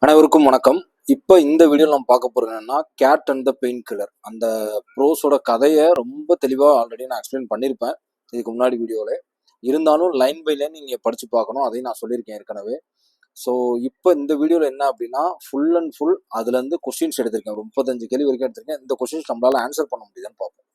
அனைவருக்கும் வணக்கம். இப்போ இந்த வீடியோவில் நம்ம பார்க்க போகிறது என்னன்னா cat and the pain killer. அந்த ப்ரோஸோட கதையை ரொம்ப தெளிவாக ஆல்ரெடி நான் எக்ஸ்பிளைன் பண்ணியிருப்பேன் இதுக்கு முன்னாடி வீடியோவில். இருந்தாலும் லைன் பை லைன் நீங்கள் படித்து பார்க்கணும், அதையும் நான் சொல்லியிருக்கேன் ஏற்கனவே. ஸோ இப்போ இந்த வீடியோவில் என்ன அப்படின்னா ஃபுல் அண்ட் ஃபுல் அதுலேருந்து கொஸ்டின்ஸ் எடுத்திருக்கேன். ஒரு 35 கேள்வி வரைக்கும் எடுத்திருக்கேன். இந்த கொஸ்டின்ஸ் நம்மளால் ஆன்சர் பண்ண முடியுதுன்னு பார்ப்போம்.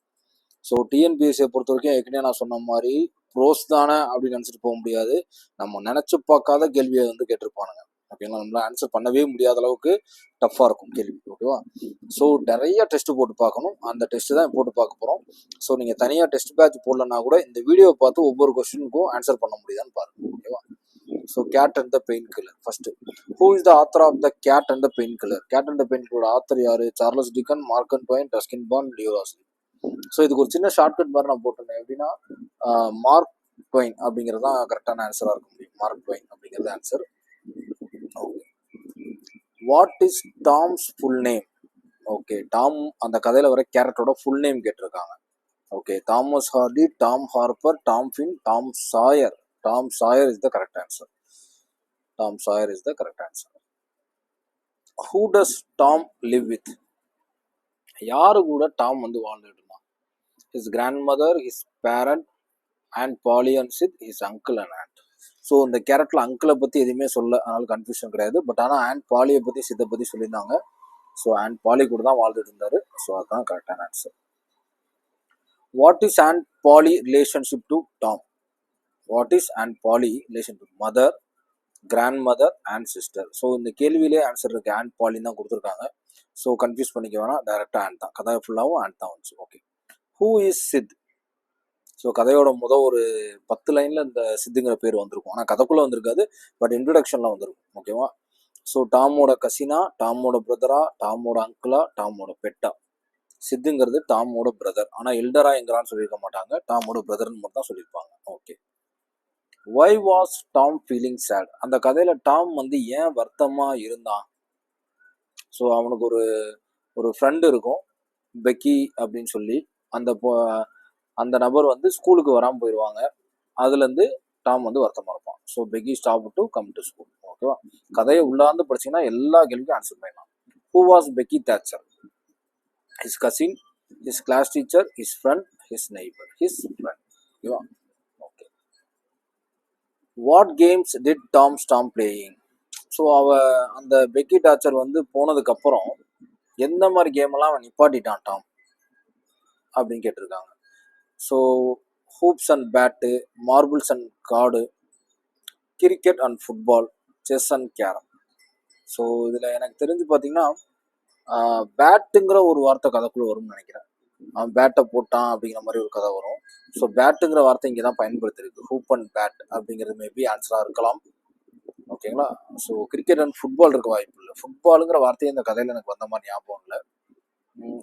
ஸோ டிஎன்பிஎஸ்சியை பொறுத்த வரைக்கும் ஏற்கனவே நான் சொன்ன மாதிரி ப்ரோஸ் தானே அப்படின்னு நினச்சிட்டு போக முடியாது. நம்ம நினச்சி பார்க்காத கேள்வியை கேட்டிருப்பானுங்க. ஓகேங்களா, நம்மளால் ஆன்சர் பண்ணவே முடியாத அளவுக்கு டஃப்பாக இருக்கும் கேள்வி. ஓகேவா? ஸோ நிறைய டெஸ்ட் போட்டு பார்க்கணும். அந்த டெஸ்ட் தான் போட்டு பார்க்க போகிறோம். ஸோ நீங்கள் தனியாக டெஸ்ட் பேட்ச் போடலன்னா கூட இந்த வீடியோவை பார்த்து ஒவ்வொரு கொஸ்டினுக்கும் ஆன்சர் பண்ண முடியுதான்னு பாருங்க. ஓகேவா? So cat and the pain killer. First, who is the author of the cat and the pain killer? Cat and the pain கில்லரோட ஆத்தர் யாரு? Charles Dicken, Mark Twain, Ruskin Bond, Leo Rasley. So இதுக்கு ஒரு சின்ன shortcut மாதிரி நான் போட்டிருந்தேன். எப்படின்னா mark Twain அப்படிங்கிறது தான் கரெக்டான ஆன்சராக இருக்க முடியும். மார்க் ட்வைன் அப்படிங்கிறது answer. What is Tom's full name? Okay, Tom அந்த கதையில் வர கேரக்டரோட ஃபுல் நேம் கேட்டிருக்காங்க. Okay, Thomas Hardy, Tom Harper, Tom Finn, Tom Sawyer. Tom Sawyer is the correct answer. Tom Sawyer is the correct answer. Who does Tom live with? யாரு கூட Tom வாழ்ந்துட்டு இருந்தான்? His grandmother, his parent and Polly and Sid, his uncle and aunt. So இந்த கேரக்டரில் அங்கிளை பற்றி எதுவுமே சொல்ல, அதனால கன்ஃபியூஷன் கிடையாது. பட் ஆனால் ஆண்ட் பாலியை பற்றி சித்தை பற்றி சொல்லியிருந்தாங்க. ஸோ ஆண்ட் பாலி கூட தான் வாழ்ந்துட்டு இருந்தாரு. ஸோ அதுதான் கரெக்டான answer. What is aunt Polly relationship to Tom? What is aunt Polly relation to mother, grandmother and sister? So இந்த கேள்வியிலே ஆன்சர் இருக்கு, ஆண்ட் பாலின்னு தான் கொடுத்துருக்காங்க. ஸோ கன்ஃபியூஸ் பண்ணிக்க வேணாம், டைரக்டாக ஆண்ட் தான். கதை ஃபுல்லாகவும் ஆண்ட் தான் வந்துச்சு. Okay, who is Sid? So கதையோட ஒரு 10 லைனில் இந்த சித்துங்கிற பேர் வந்திருக்கும். ஆனால் கதைக்குள்ளே வந்திருக்காது, பட் இன்ட்ரடக்ஷனில் வந்திருக்கும். ஓகேவா? ஸோ டாமோட கசினா, டாமோட பிரதரா, டாமோட அங்கிளா, டாமோட பெட்டா? சித்துங்கிறது டாமோட பிரதர். ஆனால் எல்டரா எங்கரான்னு சொல்லியிருக்க மாட்டாங்க, டாமோட பிரதர்னு மட்டும் தான் சொல்லியிருப்பாங்க. Okay, why was Tom feeling sad? அந்த கதையில் டாம் ஏன் வருத்தமாக இருந்தான்? ஸோ அவனுக்கு ஒரு ஃப்ரெண்டு இருக்கும், பெக்கி அப்படின்னு சொல்லி. அந்த அந்த நபர் ஸ்கூலுக்கு வராமல் போயிடுவாங்க. அதுலேருந்து டாம் வருத்தமாக இருப்பான். So Becky stop to come to school. ஓகேவா? கதையை உள்ளாந்து படிச்சிங்கன்னா எல்லா கேள்விக்கும் ஆன்சர் பண்ணலாம். Who was Becky Thatcher? His cousin, his class teacher, his friend, his neighbour. His friend. ஓகேவா? Okay, what games did Tom stop playing? So அந்த Becky Thatcher போனதுக்கப்புறம் எந்த மாதிரி கேமெல்லாம் அவன் நிப்பாட்டிட்டான் டாம் அப்படின்னு கேட்டிருக்காங்க. So hoops and bat, marbles and card, cricket and football, chess and carrom. So இதில் எனக்கு தெரிஞ்சு பார்த்தீங்கன்னா பேட்டுங்கிற ஒரு வார்த்தை கதைக்குள்ளே வரும்னு நினைக்கிறேன். அவன் பேட்டை போட்டான் அப்படிங்கிற மாதிரி ஒரு கதை வரும். ஸோ பேட்டுங்கிற வார்த்தை இங்கே தான் பயன்படுத்திருக்கு. ஹூப் அண்ட் பேட் அப்படிங்கிறது மேபி ஆன்சராக இருக்கலாம். ஓகேங்களா? ஸோ கிரிக்கெட் அண்ட் ஃபுட்பால் இருக்க வாய்ப்பு இல்லை. ஃபுட்பாலுங்கிற வார்த்தையை இந்த கதையில் எனக்கு வந்த மாதிரி ஞாபகம் இல்லை.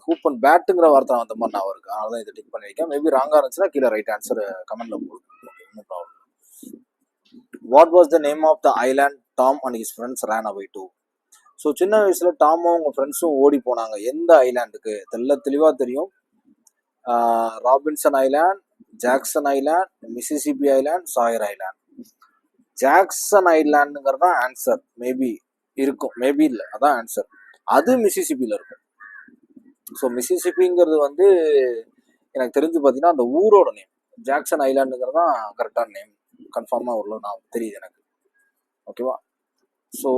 ஹூப் அண்ட் பேட்டுங்கிற வார்த்தை வந்த மாதிரி நான் இருக்கு. அதனால தான் இதை டிக் பண்ணியிருக்கேன். மேபி ராங்காக இருந்துச்சுன்னா கீழே ரைட் ஆன்சர் கமெண்ட்ல போடுங்க. ஒன்றும் problem. What was the name of the island Tom and his friends ran away to? So சின்ன வயசுல டாமும் அவங்க ஃப்ரெண்ட்ஸும் ஓடி போனாங்க. எந்த ஐலாண்டுக்கு? தெளிவாக தெரியும். Robinson island, Jackson island, Mississippi island, Sawyer island. Jackson ஐலாண்டுங்கிறது தான் ஆன்சர். மேபி இருக்கும், மேபி இல்லை, அதான் ஆன்சர். அது மிசிசிபியில் இருக்கும். ஸோ மிசிசிபிங்கிறது எனக்கு தெரிஞ்சு பார்த்தீங்கன்னா அந்த ஊரோட நேம். ஜாக்சன் ஐலாண்டுங்கிறது தான் கரெக்டான நேம். கன்ஃபார்மாக ஒரு நான் தெரியுது எனக்கு. ஓகேவா? So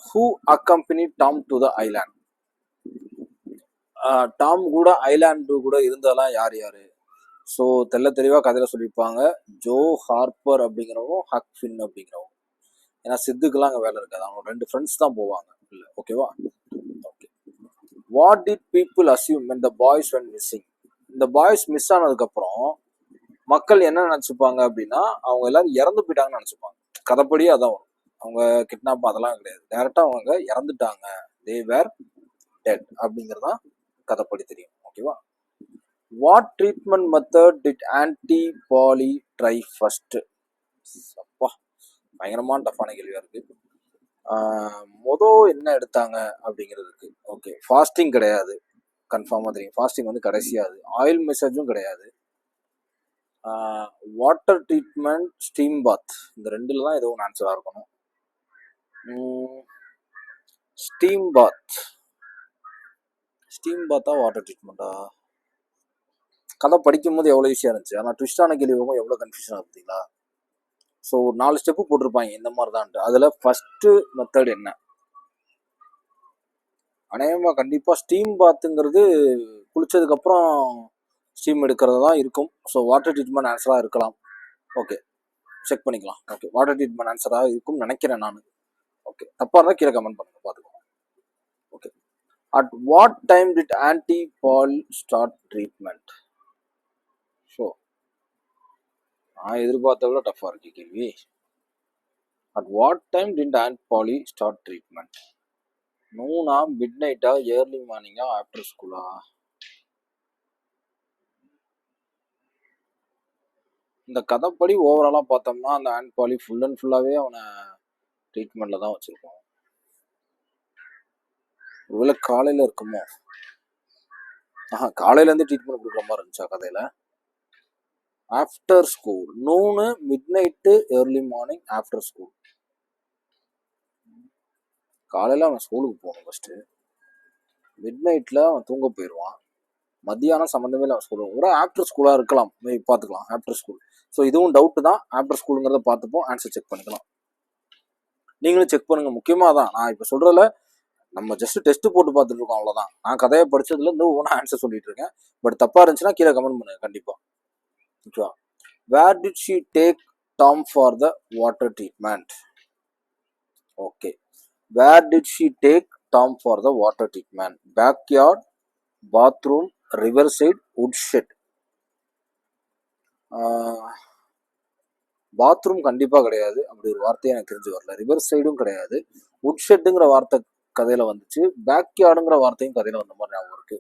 who accompany Tom to the island? Tom கூட ஐலாண்டு கூட இருந்ததெல்லாம் யார் யாரு? ஸோ தெளிவாக கதையில் சொல்லியிருப்பாங்க. ஜோ ஹார்பர் அப்படிங்கிறவும், ஹக் ஃபின் அப்படிங்கிறவும். ஏன்னா சித்துக்கெல்லாம் அங்கே வேலை இருக்காது, அவங்க 2 ஃப்ரெண்ட்ஸ் தான் போவாங்க. இல்லை, ஓகேவா? Okay, what did people assume when the boys went missing? இந்த பாய்ஸ் மிஸ் ஆனதுக்கப்புறம் மக்கள் என்ன நினச்சிப்பாங்க அப்படின்னா அவங்க எல்லாரும் இறந்து போயிட்டாங்கன்னு நினச்சிப்பாங்க. கதைப்படியே அதான் வரும். அவங்க கிட்னாப் அதெல்லாம் கிடையாது, டேரெக்டாக அவங்க இறந்துட்டாங்க, they were dead அப்படிங்கிறதான் கதைப்படி தெரியும். ஓகேவா? What treatment method did aunty Polly try first? அப்பா, பயங்கரமான டஃப்பான கேள்வியா இருக்கு. என்ன எடுத்தாங்க அப்படிங்கிறதுக்கு. ஓகே, ஃபாஸ்டிங் கிடையாது, கன்ஃபார்மாக தெரியும். ஃபாஸ்டிங் கடைசியாது. ஆயில் மெசேஜும் கிடையாது. வாட்டர் ட்ரீட்மெண்ட், ஸ்டீம் பாத், இந்த 2ல் தான் ஏதோ ஒன்று ஆன்சராக இருக்கணும். ஸ்டீம் பாத். ஸ்டீம் பாத்தா வாட்டர் ட்ரீட்மெண்ட்டா? கதை படிக்கும்போது எவ்வளோ ஈஸியாக இருந்துச்சு, ஆனால் ட்விஸ்டான கேள்வி எவ்வளோ கன்ஃபியூஷன் பார்த்தீங்களா? ஸோ 4 ஸ்டெப்பு போட்டிருப்பாங்க இந்த மாதிரி தான்ட்டு. அதில் ஃபஸ்ட்டு மெத்தட் என்ன? அநேகமாக கண்டிப்பாக ஸ்டீம் பாத்துங்கிறது குளிச்சதுக்கப்புறம் ஸ்டீம் எடுக்கிறது தான் இருக்கும். ஸோ வாட்டர் ட்ரீட்மெண்ட் ஆன்சராக இருக்கலாம். ஓகே, செக் பண்ணிக்கலாம். ஓகே, வாட்டர் ட்ரீட்மெண்ட் ஆன்சராக இருக்கும்னு நினைக்கிறேன் நான். ஓகே, தப்பாக இருந்தால் கீழே கமெண்ட் பண்ணுங்க, பார்த்துக்கோங்க. Okay, at what time did aunty Polly start treatment? So நான் எதிர்பார்த்த விட டஃப்பாக இருக்கு கேள்வி. At what time did aunt Polly start treatment? நூனா, மிட் நைட்டா, ஏர்லி மார்னிங்கா, ஆஃப்டர் ஸ்கூலா? இந்த கதைப்படி ஓவராலாக பார்த்தோம்னா அந்த ஆன்ட் பாலி ஃபுல் அண்ட் ஃபுல்லாகவே அவனை ட்ரீட்மெண்ட்டில் தான் வச்சுருக்கோம். ஒருவேளை காலையில் இருக்குமோ? காலையிலேருந்து ட்ரீட்மெண்ட் கொடுக்குற மாதிரி இருந்துச்சா கதையில்? After school. Noon, midnight, early morning, after school. காலையில் அவன் ஸ்கூலுக்கு போகணும் ஃபஸ்ட்டு. மிட் நைட்டில் அவன் தூங்க போயிடுவான். மத்தியானம் சம்மந்தமே இல்லை அவன் ஸ்கூலுக்கு. ஒரு ஆஃப்டர் ஸ்கூலாக இருக்கலாம், மேபி பார்த்துக்கலாம். After school. ஸோ இதுவும் டவுட்டு தான். ஆஃப்டர் ஸ்கூலுங்கிறத பார்த்துப்போம், ஆன்சர் செக் பண்ணிக்கலாம். நீங்களும் செக் பண்ணுங்க. முக்கியமாக தான் நான் இப்போ சொல்கிறதில்ல, நம்ம ஜஸ்ட் டெஸ்ட் போட்டு பார்த்துட்டு இருக்கோம், அவ்வளோதான். நான் கதையை படிச்சதுல இருந்து ஒவ்வொன்றும் ஆன்சர் சொல்லிட்டு இருக்கேன். பட் தப்பாக இருந்துச்சுன்னா கீழே கமெண்ட் பண்ணுங்க கண்டிப்பாக. ஓகேவா? Where did she take Tom for the water treatment? Okay, where did she take Tom for the water treatment? Backyard, bathroom, riverside, woodshed. Bathroom கண்டிப்பாக கிடையாது, அப்படி ஒரு வார்த்தையை எனக்கு தெரிஞ்சு வரல. ரிவர் சைடும் கிடையாது. வுட் ஷெட்டுங்கிற வார்த்தை கதையில் வந்துச்சு. பேக்யார்டுங்கிற வார்த்தையும் கதையில் வந்த மாதிரி ஞாபகம் இருக்கு.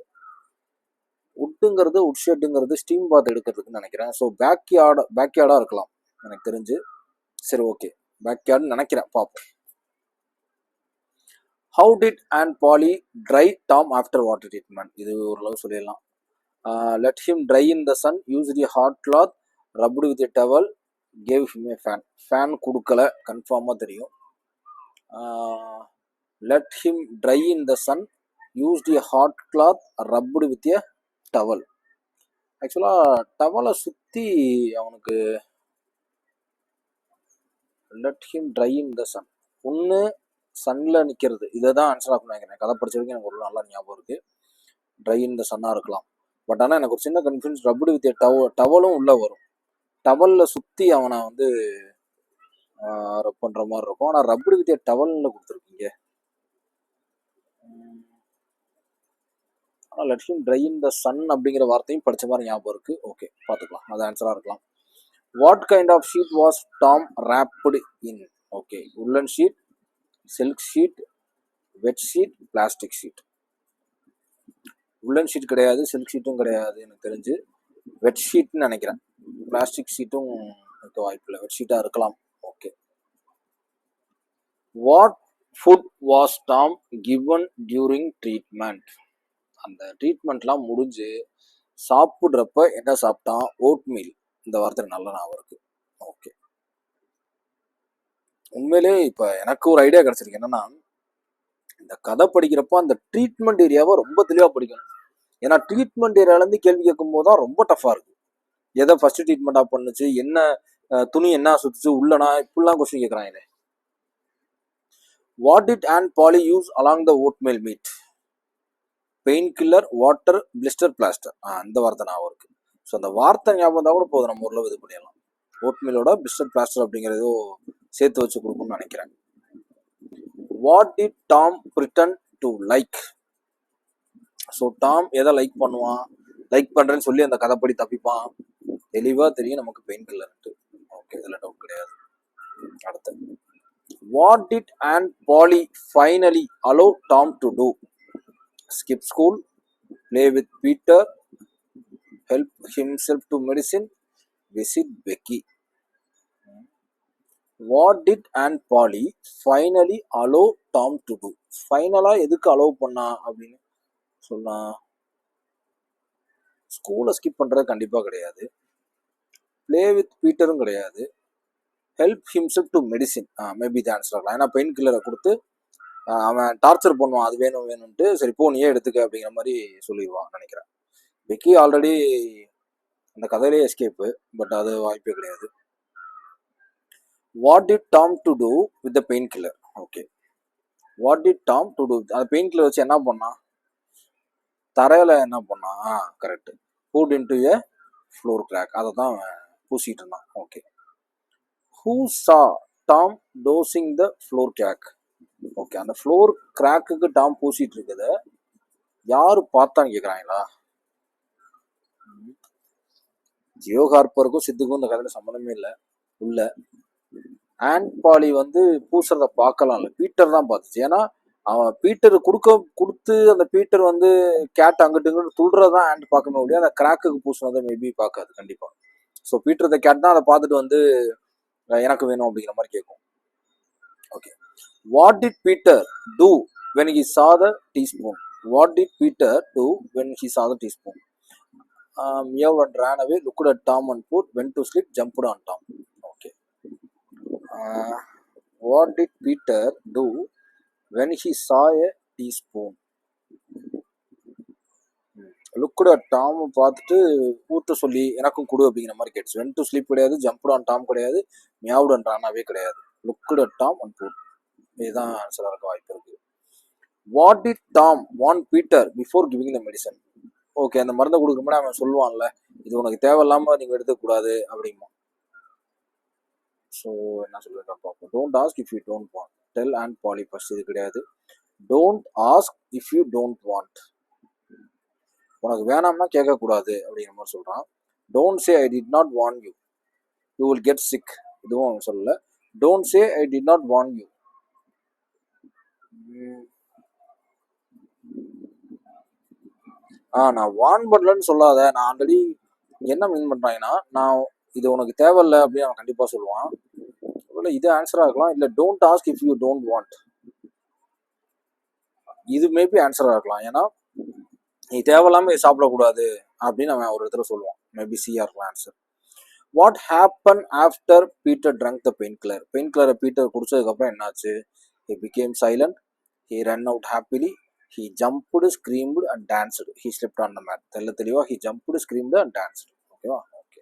வுட்டுங்கிறது, வுட் ஷெட்டுங்கிறது ஸ்டீம் பாத் எடுக்கிறதுக்குன்னு நினைக்கிறேன். ஸோ பேக்யார்டாக இருக்கலாம் எனக்கு தெரிஞ்சு. சரி, ஓகே, பேக்யார்டுன்னு நினைக்கிறேன், பார்ப்போம். How did aunt Polly dry Tom after water treatment? இது ஓரளவு சொல்லிடலாம். Let him dry in the sun, used a hot cloth, rubbed with a towel, gave him a fan. Fan கொடுக்கல, கன்ஃபார்மாக தெரியும். Let him dry in the sun, used a hot cloth, rubbed with a towel. ஆக்சுவலாக டவலை சுற்றி அவனுக்கு let him dry in the sun, ஒன்று சன்னில் நிற்கிறது, இதை தான் ஆன்சர் ஆகணும் நினைக்கிறேன். கதை படிச்ச வரைக்கும் எனக்கு ஒரு நல்லா ஞாபகம் இருக்குது. ட்ரை இன் த சன்னாக இருக்கலாம். பட் ஆனால் எனக்கு ஒரு சின்ன கன்ஃபியூஸ், ரப்டு வித் டவலும் உள்ளே வரும். டவலில் சுற்றி அவனை வந்து ரப் பண்ணுற மாதிரி இருக்கும். ஆனால் ரப்டு வித் டவலில் கொடுத்துருக்கீங்க. ஆனால் let him dry in the sun அப்படிங்கிற வார்த்தையும் படித்த மாதிரி ஞாபகம் இருக்குது. ஓகே, பார்த்துக்கலாம், அது ஆன்சராக இருக்கலாம். What kind of sheet was Tom wrapped in? Okay, woollen sheet, silk sheet, wet sheet, plastic sheet. Woollen sheet கிடையாது, சில்க் ஷீட்டும் கிடையாது எனக்கு தெரிஞ்சு. வெட் ஷீட்னு நினைக்கிறேன். பிளாஸ்டிக் ஷீட்டும் இருக்க வாய்ப்பு இல்லை, வெட் ஷீட்டாக இருக்கலாம். Okay. What food was Tom given during treatment? அந்த ட்ரீட்மெண்ட்லாம் முடிஞ்சு சாப்பிட்றப்ப என்ன சாப்பிட்டான்? ஓட்மீல். இந்த வார்த்தை நல்ல ஞாபகம் இருக்கு. ஓகே, உண்மையிலே இப்போ எனக்கு ஒரு ஐடியா கிடச்சிருக்கு. என்னன்னா, இந்த கதை படிக்கிறப்ப அந்த ட்ரீட்மெண்ட் ஏரியாவை ரொம்ப தெளிவாக படிக்கணும். ஏன்னா ட்ரீட்மெண்ட் ஏரியாவிலேருந்து கேள்வி கேட்கும் போது தான் ரொம்ப டஃப்பாக இருக்கு. எதை ஃபர்ஸ்ட் ட்ரீட்மெண்ட்டாக பண்ணுச்சு, என்ன துணி என்ன சுத்துச்சு, உள்ளனா, இப்படிலாம் கொஸ்டின் கேட்குறாங்க. What did aunt Polly use along the oatmeal meat? Painkiller, water, blister, plaster. அந்த வார்த்தை ஞாபகம் இருக்கு. ஸோ அந்த வார்த்தை ஞாபகம் இருந்தால் கூட போதும், நம்ம ஊரில் இது பண்ணிடலாம். ஓட்மீலோட பிளிஸ்டர், பிளாஸ்டர் அப்படிங்கிறதோ சேர்த்து வச்சு கொடுக்கும்னு நினைக்கிறேன். What did Tom pretend to like? So Tom எதை லைக் பண்ணுவான்? லைக் பண்ணுறேன்னு சொல்லி அந்த கதைப்படி தப்பிப்பான். தெளிவாக தெரியும் நமக்கு பெயின் கில்லர்ன்ட்டு. ஓகே, இதில் டவுட் கிடையாது. அடுத்து, what did aunt Polly finally allow Tom to do? Skip school, play with Peter, help himself to medicine, visit Becky. What did Aunt Polly finally allow Tom to do? ஃபைனலாக எதுக்கு allow பண்ணா அப்படின்னு சொன்னா, ஸ்கூலை skip பண்ணுறது கண்டிப்பாக கிடையாது, play with பீட்டரும் கிடையாது, help himself to medicine maybe the answer ஆகலாம். ஏன்னா பெயின் கில்லரை கொடுத்து அவன் டார்ச்சர் பண்ணுவான், அது வேணும் வேணும்ட்டு. சரி போ நீயே எடுத்துக்க அப்படிங்கிற மாதிரி சொல்லிடுவான் நினைக்கிறேன். பெக்கி ஆல்ரெடி அந்த கதையிலேயே எஸ்கேப்பு, பட் அது வாய்ப்பே கிடையாது. What did Tom to do with the pain killer? Okay, what did Tom to do? அந்த பெயின் கில்லர் வச்சு என்ன பண்ணான்? தரையில என்ன பண்ணான்? Correct, put into a floor crack, அதை தான் பூசிட்டு இருந்தான். Okay, who saw Tom dosing the floor crack? Okay, அந்த ஃப்ளோர் கிராக்குக்கு டாம் பூசிட்டு இருக்குது யாரு பார்த்தான்னு கேட்குறாங்களா? ஜியோ ஹார்ப்பருக்கும் சித்துக்கும் இந்த கதையில சம்மந்தமே இல்லை உள்ள. ஆண்ட் பாலி வந்து பூசுறத பார்க்கலாம் இல்லை, பீட்டர் தான் பார்த்துச்சு. ஏன்னா அவன் பீட்டர் கொடுத்து அந்த பீட்டர் வந்து கேட் அங்கிட்டு இங்கிட்டு துள்றதான் ஆண்ட் பார்க்கவே முடியாது, அந்த கிராக்குக்கு பூசினதை மேபி பார்க்காது கண்டிப்பா. ஸோ பீட்டர் த கேட் தான் அதை பார்த்துட்டு வந்து எனக்கு வேணும் அப்படிங்கிற மாதிரி கேட்கும். Okay, what did Peter do when he saw the teaspoon? What did Peter do when he saw the teaspoon? Meowed and ran away, looked at Tom and put, went to sleep, jumped on Tom. Okay. What did Peter do when he saw a teaspoon? Looked at Tom பார்த்துட்டு ஊட்ட சொல்லி எனக்கும் கொடு அப்படிங்கிற மாதிரி கேட்டுச்சு. Went to sleep கிடையாது, jumped on Tom கிடையாது, மியாவுட் அண்ட் ரானாவே கிடையாது. Looked at Tom and pooed, இதுதான் ஆன்சராக இருக்க வாய்ப்பு இருக்கு. What did Tom warn Peter before giving the medicine? Okay, அந்த மருந்தை கொடுக்குற முன்னாடி அவன் சொல்லுவான்ல, இது உனக்கு தேவையில்லாம நீங்க எடுத்துக்கூடாது அப்படிமா. ஸோ என்ன சொல்லிருக்கான் பார்ப்போம். Don't ask if you don't want, tell aunt Polly first. இது கிடையாது. Don't ask if you don't want, உனக்கு வேணாம்னா கேட்கக்கூடாது அப்படிங்கிற மாதிரி சொல்றான். Don't say I did not warn you, you will get sick, இதுவும் அவன் சொல்லல. Don't say I did not warn you. நான் வார்ன் பண்ணலன்னு சொல்லாத, நான் ஆல்ரெடி என்ன மீன் பண்றாங்கன்னா, நான் இது உனக்கு தேவையில்லை அப்படின்னு அவன் கண்டிப்பா சொல்லுவான். இல்லை இது ஆன்சரா இருக்கலாம், இல்லை don't ask if you don't want, இது மேபி ஆன்சரா இருக்கலாம். ஏன்னா நீ தேவையில்லாம சாப்பிடக்கூடாது அப்படின்னு அவன் ஒரு இடத்துல சொல்லுவான். மேபி சியா இருக்கலாம் answer. What happen after Peter drunk the pain killer? Pain கில்லரை பீட்டர் குடிச்சதுக்கு அப்புறம் என்னாச்சு? He became silent, he run out happily, he jumped, screamed and danced, he slept on the mat. தெளிவா he jumped, screamed and danced. ஓகேவா? Okay.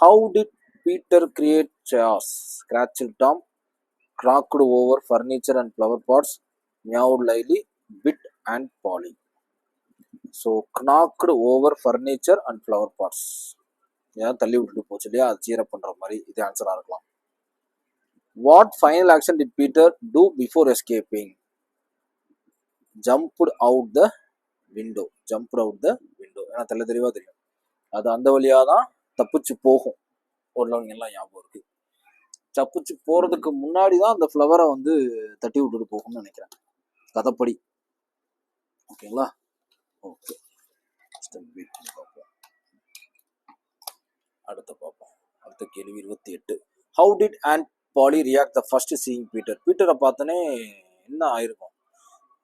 How did Peter create chaos? Scratched Tom, knocked over furniture and flower pots, meowed loudly, bit and Polly. So knocked over furniture and flower pots, ஏன் தள்ளி விட்டுட்டு போச்சு இல்லையா, அது cheer up பண்ற மாதிரி. இது ஆன்சரா இருக்கலாம். What final action did Peter do before escaping? Jumped out the window, jumped out the window. ஏன்னா தெளிவா தெரியும் அது அந்த வழியாக தான் தப்பிச்சு போகும். ஒருவங்க எல்லாம் ஞாபகம் இருக்கு. தப்பிச்சு போறதுக்கு முன்னாடி தான் அந்த ஃப்ளவரை வந்து தட்டி விட்டுட்டு போகும்னு நினைக்கிறேன் கதைப்படி. ஓகேங்களா? ஓகே, பார்ப்போம். அடுத்த கேள்வி 28. How did aunt Polly react the first seeing Peter? பீட்டரை பார்த்தோன்னே என்ன ஆயிருக்கும்?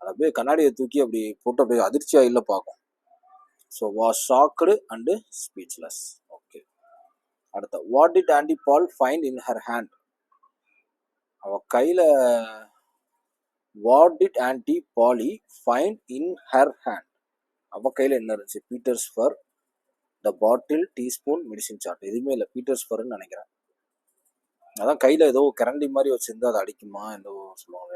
அது அப்படியே கண்ணாடியை தூக்கி அப்படி போட்டு அப்படியே அதிர்ச்சியா இல்லை பார்க்கும். So was shocked and speechless. Okay, அடுத்த what did aunty Polly find in her hand? அவ கையில what did aunty Polly find in her hand? அவ கையில என்ன இருந்துச்சு? Peter's fur, the bottle, teaspoon, medicine chart. எதுவுமே இல்லை, பீட்டர்ஸ் ஃபர்ன்னு நினைக்கிறேன். அதான் கையில ஏதோ கரண்டி மாதிரி வச்சிருந்தா அதை அடிக்குமா ஏதோ சொல்லுவாங்க.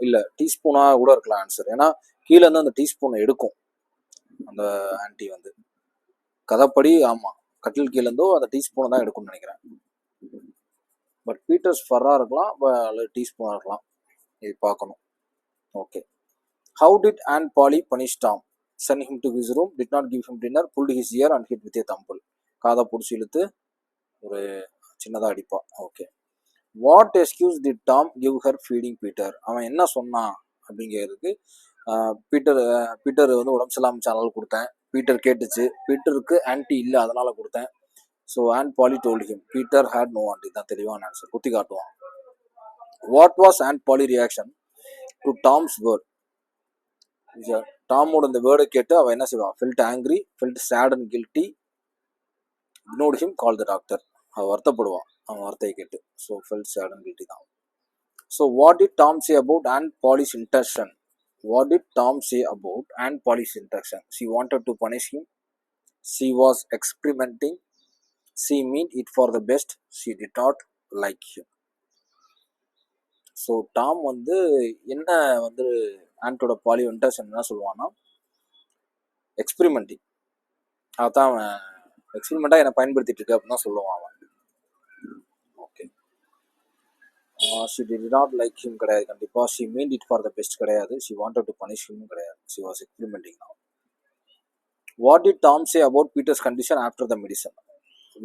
இல்லை, டீஸ்பூனா கூட இருக்கலாம் ஆன்சர். ஏன்னா கீழே இருந்து அந்த டீஸ்பூனை எடுக்கும் அந்த ஆன்டி வந்து கதைப்படி. ஆமா, கட்டில் கீழே இருந்தோ அந்த டீஸ்பூனை தான் எடுக்கும்னு நினைக்கிறேன். பட் பீட்டர்ஸ் ஃபர்ரா இருக்கலாம், அல்லது டீஸ்பூனா இருக்கலாம், இது பார்க்கணும். Okay, how did aunt Polly punish Tom? send him to his room, did not give him dinner, pulled his ear and hit with a thumble. காதை பிடிச்சி இழுத்து ஒரு சின்னதாக அடிப்பா. Okay, what excuse did Tom give her feeding Peter? அவன் என்ன சொன்னான் அப்படிங்கிறதுக்கு, பீட்டர் வந்து உடம்பு சரியில்லாம சேனல் கொடுத்தேன், பீட்டர் கேட்டுச்சு, பீட்டருக்கு ஆன்டி இல்லை அதனால கொடுத்தேன். So aunt Polly told him Peter had no aunty, தான் தெளிவான ஆன்சர், குத்தி காட்டுவான். What was aunt Polly reaction to Tom's word? டாமோட இந்த வேர்டை கேட்டு அவன் என்ன செய்வான்? Felt angry, felt sad and guilty, ignored him, call the doctor. அவன் வருத்தப்படுவான் அவன் வார்த்தையை கேட்டு. So felt sad and guilty தான். So what did Tom say about aunt Polly's intention? What did Tom say about aunt Polly's intention? She wanted to punish him, she was experimenting, she mean it for the best, she did not like him. So Tom வந்து என்ன வந்து ஆண்டோட poly இன்டர்ஷன் என்ன சொல்லுவான்னா, experimenting, அதான் அவன் எக்ஸ்பிரிமெண்ட்டாக என்னை பயன்படுத்திட்டு இருக்கு அப்படின்னு தான் சொல்லுவான் அவன். Okay, she did not like him கிடையாது கண்டிப்பாக. She mean it for the best கிடையாது. She wanted to punish him கிடையாது. She was experimenting now. What did Tom say about Peter's condition after the medicine?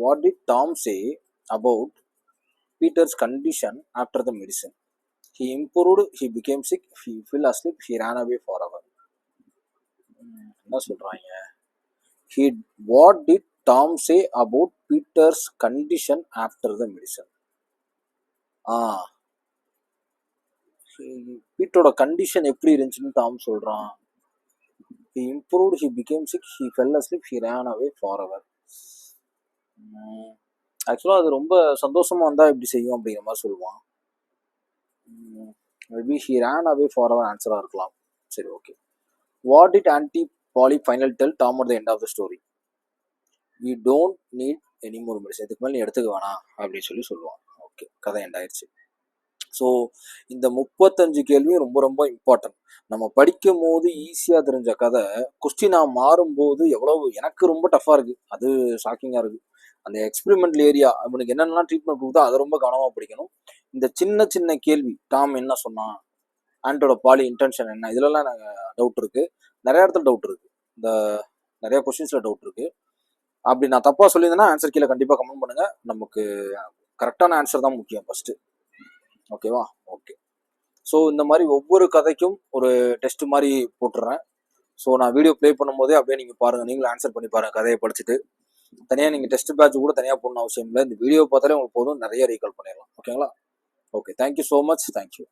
What did Tom say about Peter's condition after the medicine? He improved, he became sick, he fell asleep, he ran away forever. என்ன சொல்றாங்க? He, what did Tom say about Peter's condition after the medicine? பீட்டரோட condition எப்படி இருந்துச்சுன்னு Tom சொல்றான். He improved, he became sick, he fell asleep, he ran away forever. ஆக்சுவலாக அது ரொம்ப சந்தோஷமா வந்தா இப்படி செய்யும் அப்படிங்கிற மாதிரி சொல்லுவான். Maybe he ran away forever ஆன்சரா இருக்கலாம். சரி, okay. What did Auntie Polly finally tell Tom at the end of the story? We don't need any more medicine. இதுக்கு மேலே நீ எடுத்துக்க வேணாம் அப்படின்னு சொல்லுவான். ஓகே, கதை எண்ட் ஆயிடுச்சு. ஸோ இந்த 35 கேள்வியும் ரொம்ப ரொம்ப இம்பார்ட்டன்ட். நம்ம படிக்கும் போது ஈஸியாக தெரிஞ்ச கதை கொஸ்டினாக மாறும்போது எவ்வளவு எனக்கு ரொம்ப டஃப்பாக இருக்குது. அது ஷாக்கிங்காக இருக்குது. அந்த எக்ஸ்பெரிமெண்டல் ஏரியா அவனுக்கு என்னென்னலாம் ட்ரீட்மெண்ட் கொடுத்தா அதை ரொம்ப கவனமாக படிக்கணும். இந்த சின்ன சின்ன கேள்வி, டாம் என்ன சொன்னான், ஆண்டோட பாலி இன்டென்ஷன் என்ன, இதுலலாம் எனக்கு டவுட் இருக்குது. நிறைய இடத்துல டவுட் இருக்குது. இந்த நிறைய கொஸ்டின்ஸில் டவுட் இருக்குது. அப்படி நான் தப்பாக சொல்லியிருந்தேன்னா ஆன்சர் கீழே கண்டிப்பாக கமெண்ட் பண்ணுங்கள். நமக்கு கரெக்டான ஆன்சர் தான் முக்கியம் ஃபஸ்ட்டு. ஓகேவா? ஓகே. ஸோ இந்த மாதிரி ஒவ்வொரு கதைக்கும் ஒரு டெஸ்ட் மாதிரி போட்டுடுறேன். ஸோ நான் வீடியோ ப்ளே பண்ணும்போதே அப்படியே நீங்கள் பாருங்கள், நீங்களும் ஆன்சர் பண்ணி பாருங்கள் கதையை படிச்சுட்டு. தனியாக நீங்கள் டெஸ்ட் பேட்ச் கூட தனியாக போடணும் அவசியம் இல்லை. இந்த வீடியோ பார்த்தாலே உங்களுக்கு போதும், நிறைய ரீகால் பண்ணிடலாம். ஓகேங்களா? Okay, thank you so much. Thank you.